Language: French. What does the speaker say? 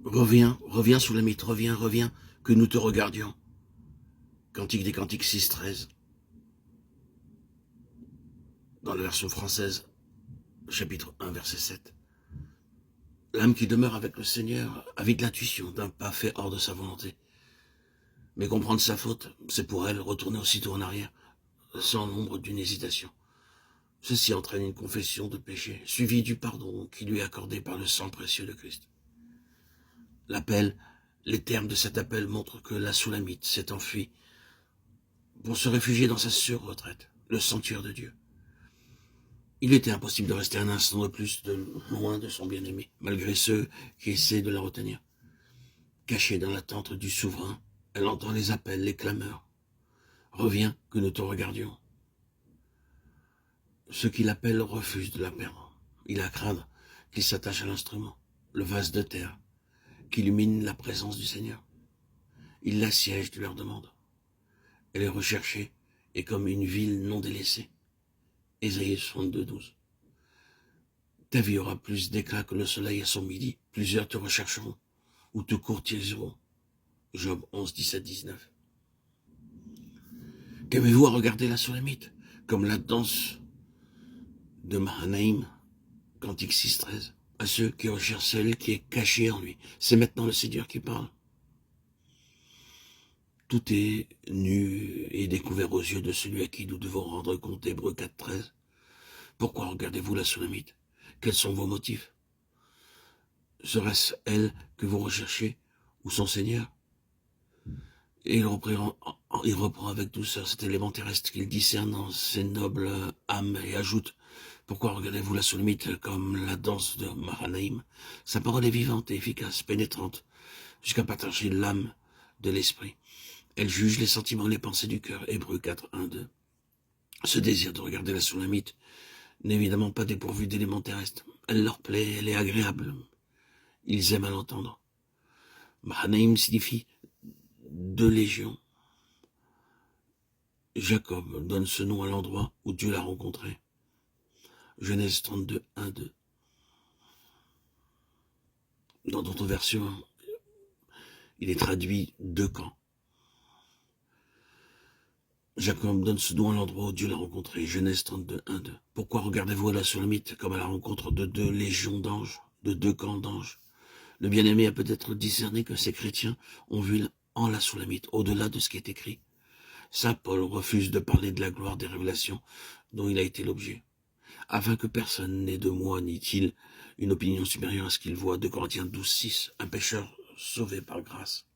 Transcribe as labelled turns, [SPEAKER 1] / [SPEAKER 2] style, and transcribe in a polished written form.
[SPEAKER 1] Reviens, reviens Soulamite, reviens, reviens, que nous te regardions. Cantique des Cantiques 6-13. Dans la version française, chapitre 1, verset 7. L'âme qui demeure avec le Seigneur a vite l'intuition d'un pas fait hors de sa volonté. Mais comprendre sa faute, c'est pour elle retourner aussitôt en arrière, sans l'ombre d'une hésitation. Ceci entraîne une confession de péché, suivie du pardon qui lui est accordé par le sang précieux de Christ. L'appel, les termes de cet appel montrent que la Soulamite s'est enfuie pour se réfugier dans sa sur-retraite, le sanctuaire de Dieu. Il était impossible de rester un instant de plus loin de son bien-aimé, malgré ceux qui essaient de la retenir. Cachée dans l'attente du souverain, elle entend les appels, les clameurs. Reviens, que nous te regardions. Ceux qui l'appellent refusent de la perdre. Il a à craindre qu'il s'attache à l'instrument, le vase de terre, qui illumine la présence du Seigneur. Il l'assiège de leur demande. Elle est recherchée et comme une ville non délaissée. Ésaïe 62-12. Ta vie aura plus d'éclat que le soleil à son midi. Plusieurs te rechercheront ou te courtiseront. Job 11-17-19. Qu'avez-vous à regarder la Soulamite, comme la danse de Mahanaïm, Cantique 6-13, à ceux qui recherchent celle qui est cachée en lui. C'est maintenant le Seigneur qui parle. Tout est nu et découvert aux yeux de celui à qui nous devons rendre compte. Hébreux 4-13. Pourquoi regardez-vous la Soulamite? Quels sont vos motifs? Serait-ce elle que vous recherchez ou son Seigneur? Et il reprend avec douceur cet élément terrestre qu'il discerne dans ses nobles âmes et ajoute: pourquoi regardez-vous la Soulamite comme la danse de Mahanaïm? Sa parole est vivante et efficace, pénétrante, jusqu'à partager l'âme de l'esprit. Elle juge les sentiments et les pensées du cœur. Hébreux 4-1-2. Ce désir de regarder la Soulamite n'est évidemment pas dépourvu d'éléments terrestres. Elle leur plaît, elle est agréable. Ils aiment à l'entendre. Mahanaïm signifie deux légions. Jacob donne ce nom à l'endroit où Dieu l'a rencontré. Genèse 32, 1-2. Dans d'autres versions, il est traduit deux camps. Jacob donne ce nom à l'endroit où Dieu l'a rencontré. Genèse 32, 1-2. Pourquoi regardez-vous à la Soulamite comme à la rencontre de deux légions d'anges, de deux camps d'anges? Le bien-aimé a peut-être discerné que ces chrétiens ont vu en la Soulamite, au-delà de ce qui est écrit. Saint Paul refuse de parler de la gloire des révélations dont il a été l'objet, afin que personne n'ait de moi, dit-il, une opinion supérieure à ce qu'il voit. 2 Corinthiens 12, 6, un pécheur sauvé par grâce.